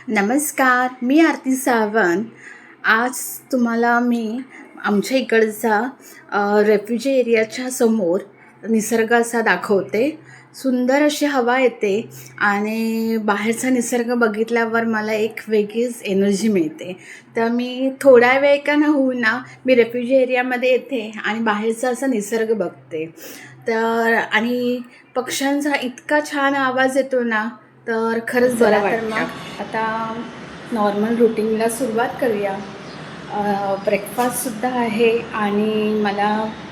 नमस्कार, मी आरती सावंत. आज तुम्हाला मी आमच्या इकडचा रेफ्युजी एरियाच्या समोर निसर्ग असा दाखवते. सुंदर अशी हवा येते आणि बाहेरचा निसर्ग बघितल्यावर मला एक वेगळीच एनर्जी मिळते. तर मी थोडा वेळ का ना होईना मी रेफ्युजी एरियामध्ये येते आणि बाहेरचा असा निसर्ग बघते. तर आणि पक्ष्यांचा इतका छान आवाज येतो ना, तर खरंच बरं वाटतं. मग आता नॉर्मल रुटीनला सुरुवात करूया. ब्रेकफास्टसुद्धा आहे आणि मला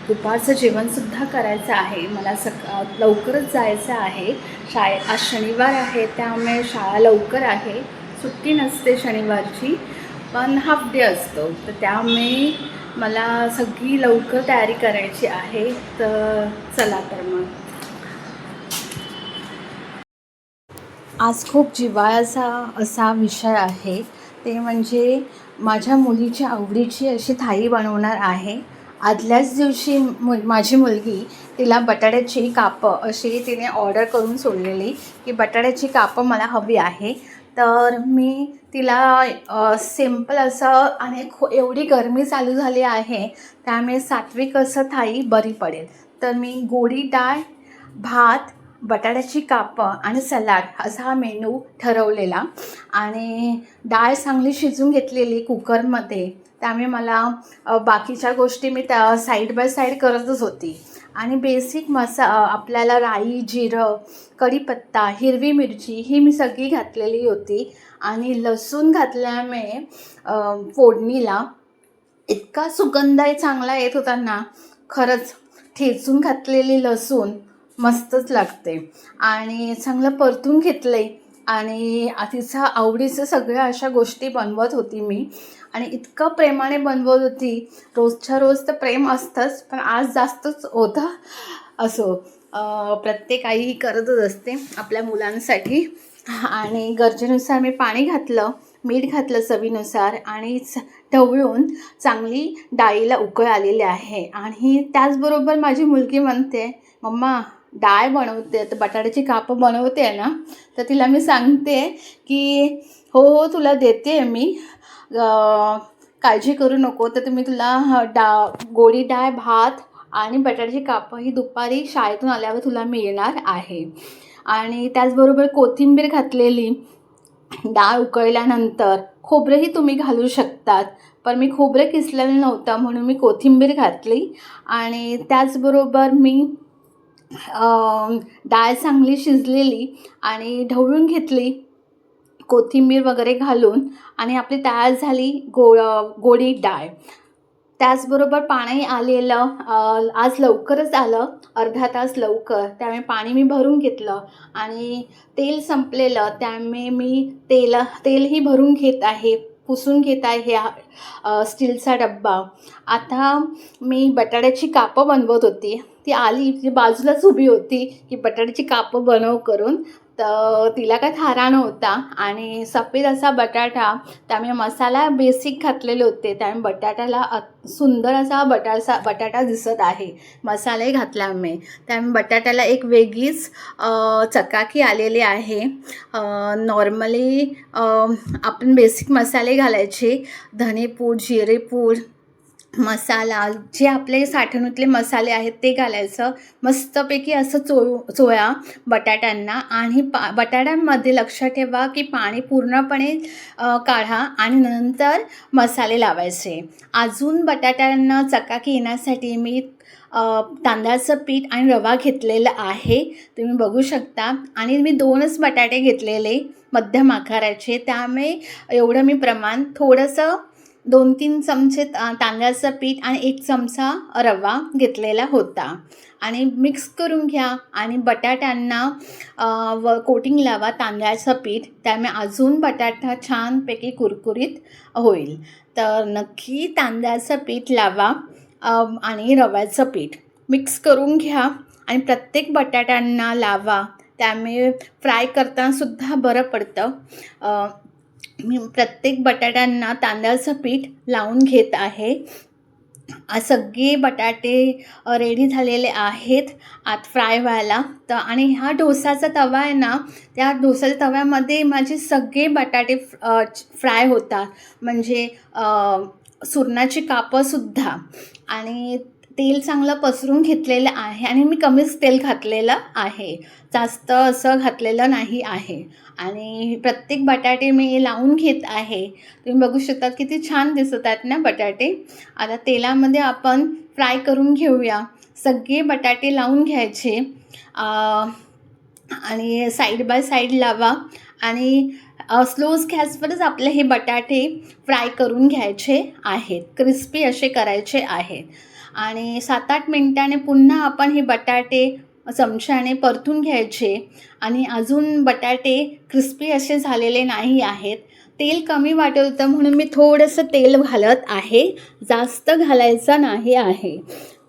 दुपारचं जेवणसुद्धा करायचं आहे. मला लवकरच जायचं आहे. आज शनिवार आहे, त्यामुळे शाळा लवकर आहे. सुट्टी नसते शनिवारची, पण हाफ डे असतो. तर त्यामुळे मला सगळी लवकर तयारी करायची आहे. तर चला तर मग आज खूप जिव्हाळ्याचा असा विषय आहे, ते म्हणजे माझ्या मुलीच्या आवडीची अशी थाळी बनवणार आहे. आदल्याच दिवशी माझी मुलगी तिला बटाट्याची कापं अशी तिने ऑर्डर करून सोडलेली की बटाट्याची कापं मला हवी आहे. तर मी तिला सिम्पल असं आणि एवढी गरमी चालू झाली आहे, त्यामुळे सात्विक असं थाळी बरी पडेल. तर मी गोडी डाळ, भात, बटाट्याची कापं आणि सलाड असा हा मेनू ठरवलेला. आणि डाळ चांगली शिजून घेतलेली कुकरमध्ये, त्यामुळे मला बाकीच्या गोष्टी मी त्या साईड बाय साईड करतच होती. आणि बेसिक आपल्याला राई, जिरं, कढीपत्ता, हिरवी मिरची ही मी सगळी घातलेली होती. आणि लसूण घातल्यामुळे फोडणीला इतका सुगंध चांगला येत होता ना, खरंच ठेचून घातलेली लसूण मस्तच लागते. आणि चांगलं परतून घेतलं आहे आणि तिचं आवडीचं सगळ्या अशा गोष्टी बनवत होती मी. आणि इतकं प्रेमाने बनवत होती. रोजच्या रोज तर प्रेम असतंच, पण आज जास्तच होतं. असो, प्रत्येक आई करतच असते आपल्या मुलांसाठी. आणि गरजेनुसार मी पाणी घातलं, मीठ घातलं चवीनुसार आणि ढवळून चांगली डाळीला उकळ आलेली आहे. आणि त्याचबरोबर माझी मुलगी म्हणते, मम्मा डाळ बनवते तर बटाट्याची कापं बनवते ना. तर तिला मी सांगते की हो हो तुला देते मी, काळजी करू नको. तर मी तुला गोडी डाळ, भात आणि बटाट्याची कापं ही दुपारी शाळेतून आल्यावर तुला मिळणार आहे. आणि त्याचबरोबर कोथिंबीर घातलेली. डाळ उकळल्यानंतर खोबरंही तुम्ही घालू शकतात, पण मी खोबरं किसलेलं नव्हतं म्हणून मी कोथिंबीर घातली. आणि त्याचबरोबर मी डाळ चांगली शिजलेली आणि ढवळून घेतली कोथिंबीर वगैरे घालून. आणि आपली तयार झाली गोडी डाळ. त्याचबरोबर पाणी आलेलं, आज लवकरच आलं, अर्धा तास लवकर, त्यामुळे पाणी मी भरून घेतलं. आणि तेल संपलेलं, त्यामुळे मी तेलही भरून घेत आहे, पुसून घेत आहे ह्या स्टीलचा डब्बा. आता मी बटाट्याची कापं बनवत होती. ती आली, ती बाजूलाच उभी होती की बटाट्याची कापं बनव करून. तर तिला काय थारा नव्हता आणि सफेद असा बटाटा, त्यामुळे मसाला बेसिक घातलेले होते, त्यामुळे बटाट्याला सुंदर असा बटाटा दिसत आहे मसाले घातल्यामुळे. त्यामुळे बटाट्याला एक वेगळीच चकाकी आलेली आहे. नॉर्मली आपण बेसिक मसाले घालायचे, धनेपूड, जिरेपूड, मसाला, जे आपले साठवणीतले मसाले आहेत ते घालायचं. मस्तपैकी असं चोळा बटाट्यांना. आणि बटाट्यांमध्ये लक्षात ठेवा की पाणी पूर्णपणे काढा आणि नंतर मसाले लावायचे. अजून बटाट्यांना चकाकी येण्यासाठी मी तांदळाचं पीठ आणि रवा घेतलेला आहे, तुम्ही बघू शकता. आणि मी 2च बटाटे घेतलेले मध्यम आकाराचे, त्यामुळे एवढं मी प्रमाण, थोडंसं 2-3 चमचे तांदळाचं पीठ आणि 1 चमचा रवा घेतलेला होता. आणि मिक्स करून घ्या आणि बटाट्यांना कोटिंग लावा तांदळाचं पीठ, त्यामुळे अजून बटाटा छानपैकी कुरकुरीत होईल. तर नक्की तांदळाचं पीठ लावा आणि रव्याचं पीठ मिक्स करून घ्या आणि प्रत्येक बटाट्यांना लावा, त्यामुळे फ्राय करतानासुद्धा बरं पडतं. मी प्रत्येक बटाट्यांना तांदळाचं पीठ लावून घेत आहे. सगळे बटाटे रेडी झालेले आहेत आत फ्राय व्हायला. तर आणि हा डोसाचा तवा आहे ना, त्या डोसाच्या तव्यामध्ये माझे सगळे बटाटे फ्राय होतात. म्हणजे सुरणाची कापंसुद्धा. आणि तेल चांगलं पसरून घेतलेलं आहे आणि मी कमीच तेल घातलेलं आहे, जास्त असं घातलेलं नाही आहे. आणि प्रत्येक बटाटे मी लावून घेत आहे. तुम्ही बघू शकता किती छान दिसत आहेत ना बटाटे. आता तेलामध्ये आपण फ्राय करून घेऊया. सगळे बटाटे लावून घ्यायचे आणि साईड बाय साईड लावा आणि स्लो गॅसवरच आपले हे बटाटे फ्राय करून घ्यायचे आहेत, क्रिस्पी असे करायचे आहेत. आणि 7-8 मिनिटांनी पुन्हा आपण हे बटाटे चमच्याने परतून घ्यायचे. आणि अजून बटाटे क्रिस्पी असे झालेले नाही आहेत. तेल कमी वाटत होतं म्हणून मी थोडंसं तेल घालत आहे, जास्त घालायचं नाही आहे.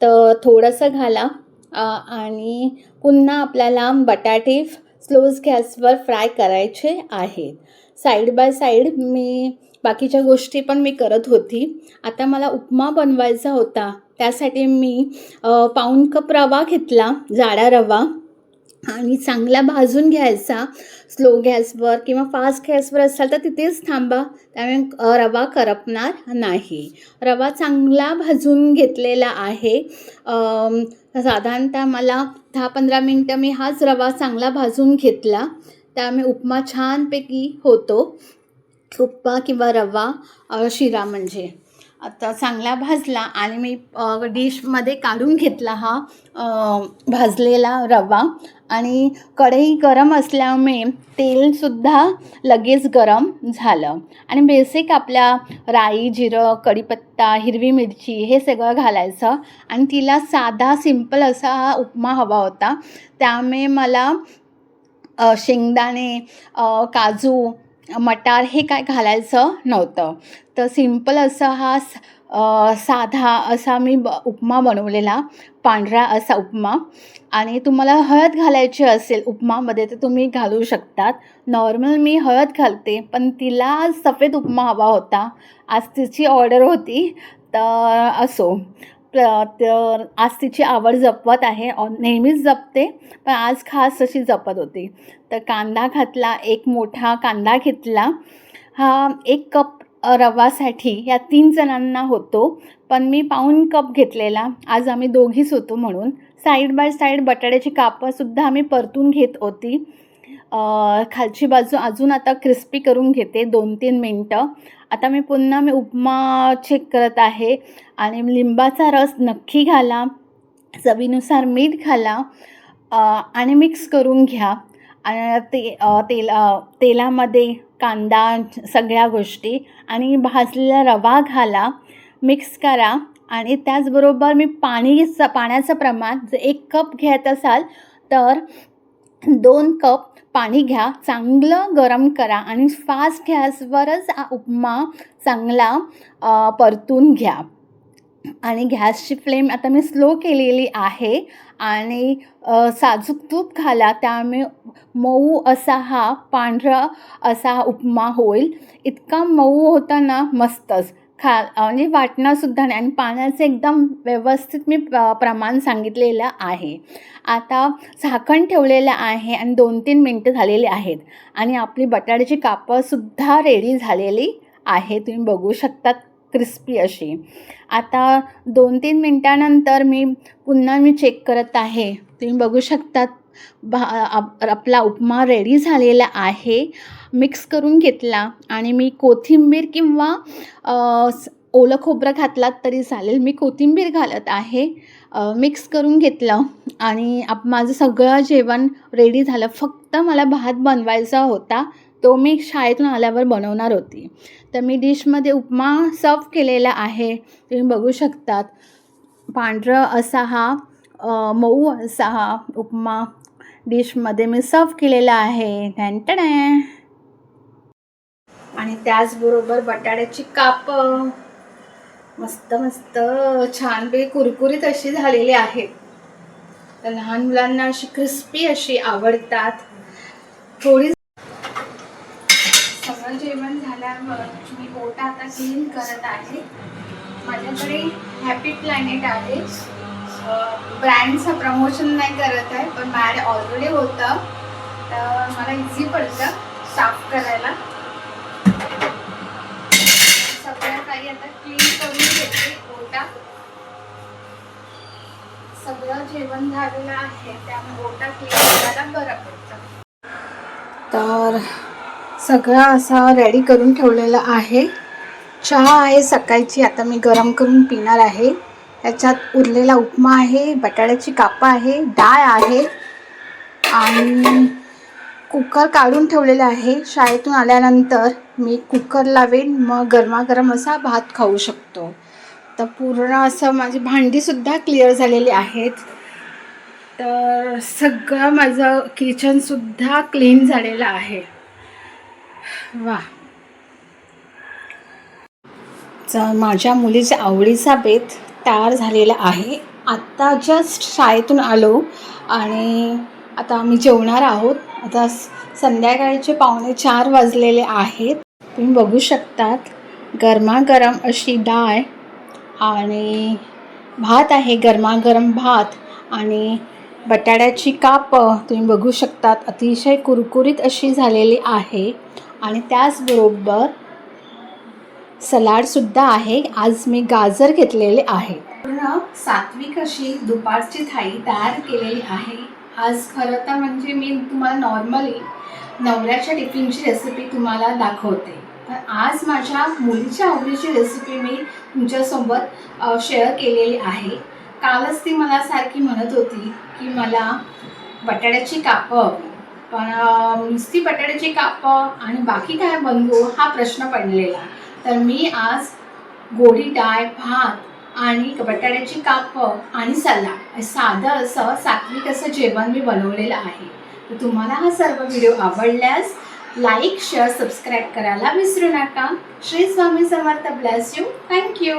तर थोडंसं घाला आणि पुन्हा आपल्याला बटाटे स्लो गॅसवर फ्राय करायचे आहेत. साईड बाय साईड मी बाकीच्या गोष्टी पण मी करत होती. आता मला उपमा बनवायचा होता, त्यासाठी मी पाऊण कप रवा घेतला, जाडा रवा, आणि चांगला भाजून घ्यायचा. स्लो गॅसवर किंवा फास्ट गॅसवर असाल तर तिथेच थांबा, त्यामुळे रवा करपणार नाही. रवा चांगला भाजून घेतलेला आहे. साधारणतः मला 10-15 मिनटं मी हाच रवा चांगला भाजून घेतला, त्यामुळे उपमा छानपैकी होतो. उपमा किंवा रवा शिरा म्हणजे. आता चांगला भाजला आणि मी डिशमध्ये काढून घेतला हा भाजलेला रवा. आणि कढई गरम असल्यामुळे तेलसुद्धा लगेच गरम झालं. आणि बेसिक आपल्या राई, जिरं, कढीपत्ता, हिरवी मिरची हे सगळं घालायचं. आणि तिला साधा सिंपल असा हा उपमा हवा होता, त्यामुळे मला शेंगदाणे, काजू, मटार हे काय घालायचं नव्हतं. तर सिंपल असा हा साधा असा मी उपमा बनवलेला, पांढरा असा उपमा. आणि तुम्हाला हळद घालायची असेल उपमामध्ये तर तुम्ही घालू शकतात. नॉर्मल मी हळद घालते, पण तिला सफेद उपमा हवा होता, आज तिची ऑर्डर होती, तर असो. तर आज तिची आवड जपवत आहे, नेहमीच जपते पण आज खास अशी जपत होती. तर कांदा घातला, एक मोठा कांदा घेतला. हा 1 कप रवासाठी या 3 जणांना होतो, पण मी पाऊण कप घेतलेला, आज आम्ही दोघीच होतो म्हणून. साईड बाय साईड बटाट्याची कापंसुद्धा आम्ही परतून घेत होती. खालची बाजू अजून आता क्रिस्पी करून घेते 2-3 मिनटं. आता मी पुन्हा उपमा चेक करत आहे. आणि लिंबाचा रस नक्की घाला, चवीनुसार मीठ घाला आणि मिक्स करून घ्या. आणि तेलामध्ये कांदा, सगळ्या गोष्टी आणि भाजलेला रवा घाला, मिक्स करा. आणि त्याचबरोबर मी पाण्याचं प्रमाण जर 1 कप घेत असाल तर 2 कप पाणी घ्या, चांगलं गरम करा आणि फास्ट गॅसवरच उपमा चांगला परतून घ्या. आणि गॅसची फ्लेम आता मी स्लो केलेली आहे. आणि साजूक तूप घाला, त्यामुळे मऊ असा हा पांढरा असा उपमा होईल. इतका मऊ होता ना, मस्तच म्हणजे वाटणारसुद्धा नाही. आणि पाण्याचं एकदम व्यवस्थित मी प्रमाण सांगितलेलं आहे. आता झाकण ठेवलेलं आहे आणि 2-3 मिनटं झालेली आहेत आणि आपली बटाट्याची कापंसुद्धा रेडी झालेली आहे, तुम्ही बघू शकतात, क्रिस्पी अशी. आता 2-3 मिनटानंतर मी पुन्हा चेक करत आहे, तुम्ही बघू शकतात. आपला उपमा रेडी झालेला आहे, मिक्स करून घेतला. आणि मी कोथिंबीर किंवा ओलं खोबरं घातलात तरी चालेल, मी कोथिंबीर घालत आहे. मिक्स करून घेतलं आणि माझं सगळं जेवण रेडी झालं. फक्त मला भात बनवायचा होता, तो मी शाळेतून आल्यावर बनवणार होती. तर मी डिशमध्ये उपमा सर्व केलेला आहे, तुम्ही बघू शकतात. पांढरं असा हा मऊ असा हा उपमा डिशमध्ये मी सर्व केलेला आहे. टॅन. आणि त्याचबरोबर बटाट्याची कापं मस्त मस्त छानपैकी कुरकुरीत अशी झालेली आहेत. तर लहान मुलांना अशी क्रिस्पी अशी आवडतात. थोडी सगळं जेवण झाल्यावर मी ओटा आता क्लीन करत आहे. माझ्याकडे हॅपी प्लॅनेट आहे. ब्रँडचं प्रमोशन नाही करत आहे, पण माझ्याकडे ऑलरेडी होतं, तर मला इझी पडतं साफ करायला. सगळं काही आता क्लीन करून घेते. ओटा सगळं जेवण झालेलं आहे, त्यामुळे ओटा क्लीन करायला बरं पडतं. तर सगळं असं रेडी करून ठेवलेलं आहे. चहा आहे सकाळची, आता मी गरम करून पिणार आहे. त्याच्यात उरलेला उपमा आहे, बटाट्याची कापं आहे, डाळ आहे आणि कुकर काढून ठेवलेलं आहे. शाळेतून आल्यानंतर मी कुकर लावेन, मग गरमागरम असा भात खाऊ शकतो. तर पूर्ण असं माझी भांडीसुद्धा क्लिअर झालेली आहेत. तर सगळं माझं किचनसुद्धा क्लीन झालेलं आहे. वा, तर माझ्या मुलीच्या आवडीचा बेत तयार झालेला आहे. आत्ता जस्ट शाळेतून आलो आणि आता आम्ही जेवणार आहोत. आता संध्याकाळचे 3:45 वाजलेले आहेत. तुम्ही बघू शकतात गरमागरम अशी डाळ आणि भात आहे, गरमागरम भात आणि बटाट्याची कापं तुम्ही बघू शकतात, अतिशय कुरकुरीत अशी झालेली आहे. आणि त्याचबरोबर सलाडसुद्धा आहे. आज मी गाजर घेतलेले आहे. पूर्ण सात्विक अशी दुपारची थाळी तयार केलेली आहे. आज खरं तर म्हणजे मी तुम्हाला नॉर्मली नवऱ्याच्या टिफिनची रेसिपी तुम्हाला दाखवते, तर आज माझ्या मुलीच्या आवडीची रेसिपी मी तुमच्यासोबत शेअर केलेली आहे. कालच ती मला सारखी म्हणत होती की मला बटाट्याची कापं, पण नुसती बटाट्याची कापं आणि बाकी काय बनवू हा प्रश्न पडलेला. तर मी आज गोडी डाळ, भात आणि बटाट्याची कापं आणि सलाड, साधं असं सात्विक असं जेवण मी बनवलेलं आहे. तर तुम्हाला हा सर्व व्हिडिओ आवडल्यास लाईक, शेअर, सबस्क्राईब करायला विसरू नका. Shri Swami Samarth. Bless you. Thank you.